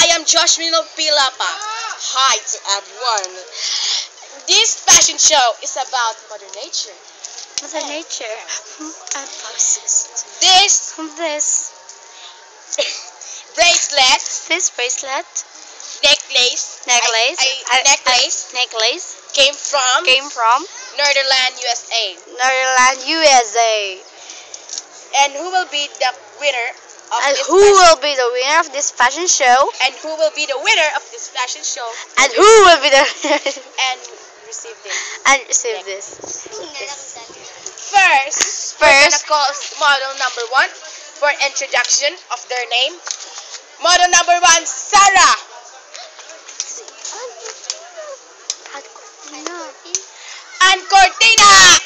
I am Josh Pilapa. Hi to everyone. This fashion show is about Mother Nature. Mother Nature. And This this bracelet, bracelet, necklace, necklace came from came from Netherlands, USA. Netherlands, USA. And who will be the winner of And this who will be the winner of this fashion show? And who will be the winner of this fashion show? And who will be the And receive this. and receive this? First, we're gonna call model number 1 for introduction of their name. Model number 1, Sarah. And Cortina.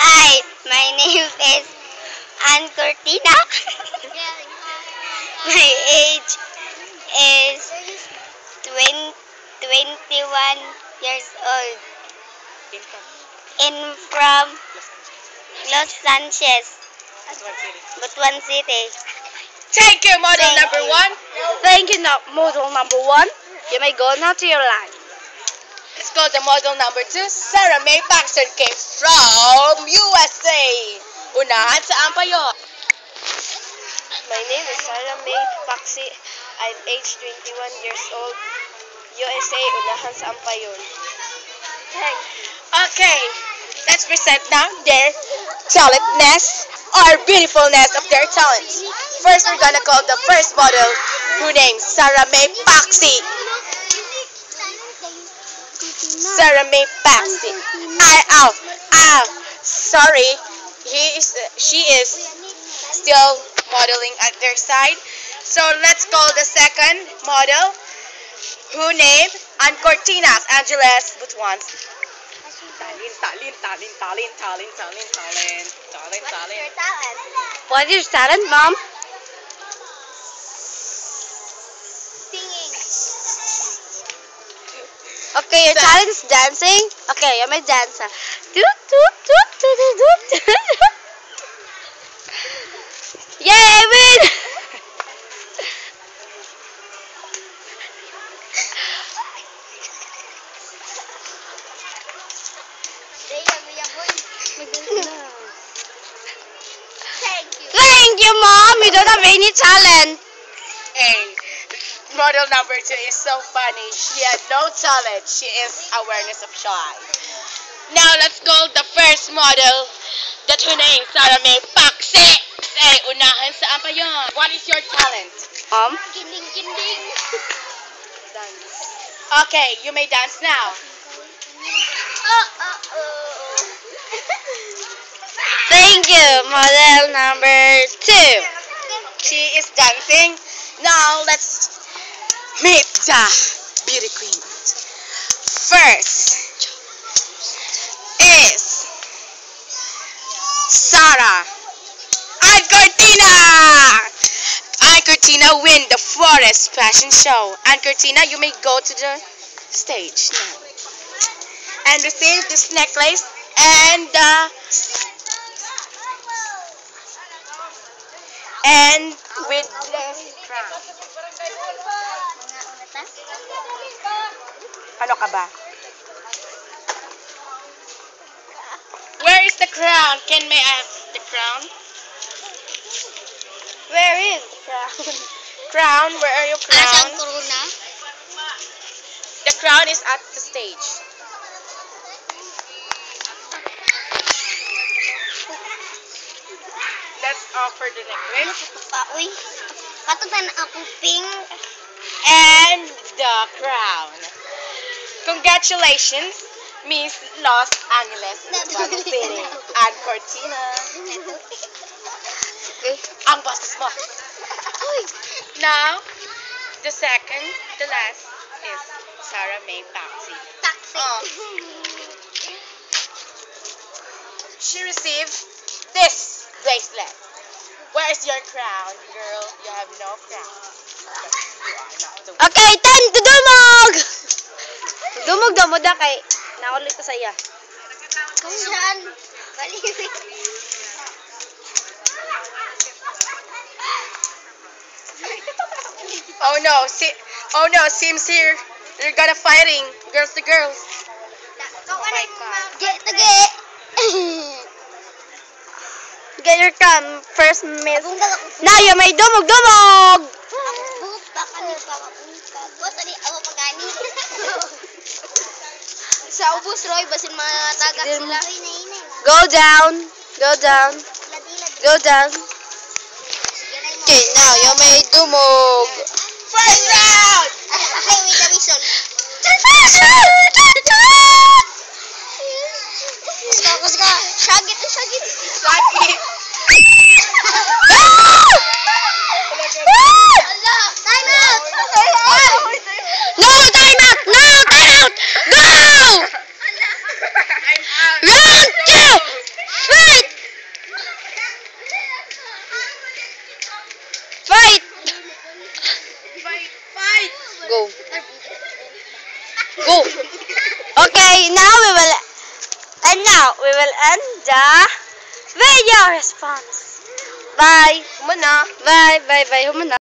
Hi, my name is Ann Cortina. My age is 21 years old. And from Los Sanchez, Butuan City. Thank you, model Thank number you. 1. Thank you, model number 1. You may go now to your line. Let's go to model number 2. Sarah May Paxton came from USA. Unahan sa Ampayon. My name is Sarah May Paxi. I'm age 21 years old. USA, Unahan sa Ampayon. Thanks. Okay, let's present now their talentness or beautifulness of their talents. First, we're gonna call the first model, who named Sarah May Paxi. Sarah May Paxi. Sorry, she is still modeling at their side. So let's call the second model, who named Ann Cortina Angeles Butuan. Talent. What is your talent, Mom? Singing. Okay, your talent is dancing. Okay, you're my dancer. Doot, doot, doot, doot, doot, doot. Yay, I win! Thank you. Thank you, Mom. You don't have any talent. Hey, model number 2 is so funny. She had no talent. She is awareness of shy. Now let's call the first model, that her name Sarah May Paxi. Say, unahan sa Ampayon. What is your talent? Mom? Kinding. Okay, you may dance now. Thank you, model number 2. She is dancing. Now let's meet the beauty queen. First is Sarah and Cortina. And Cortina win the Forest Fashion Show. And Cortina, you may go to the stage now and receive this necklace and with this crown. Ano ka ba? Where is the crown? May I have the crown? Where is the crown? Crown, where are your crown? Asang corona? The crown is at the stage. Let's offer the necklace Uy. Katutan ako pink. and the crown. Congratulations, Miss Los Angeles, Butuan City, and Cortina. Ang boses mo. Now, the last is Sarah May Paxi. Taxi. She received this bracelet. Where is your crown, girl? You have no crown. You are not the winner. Okay, time to dumog! Dumog daw mo da kay naulit ko sa iya. Saan? Balik. Oh no, Sims here. They're gonna fighting. Girls to girls. Oh my God. Get the Get your cam. First miss. Abong galak. Now, you may dumog-dumog! Abong baka ni pamapungkag. Wata ni ako pagani. Sa ubos, Roy, basin mga tagas sila. Go down. Go down. Go down. Okay, now, you may dumog. First round. Hey, wait a mission. Shagit na shagit. Sakit. Allah, time out. No, time out! No, time out! Go! I'm out. Round two! Fight! Fight! Fight. Go. Go. Okay, now we will end the video response. Bye. Muna. Bye.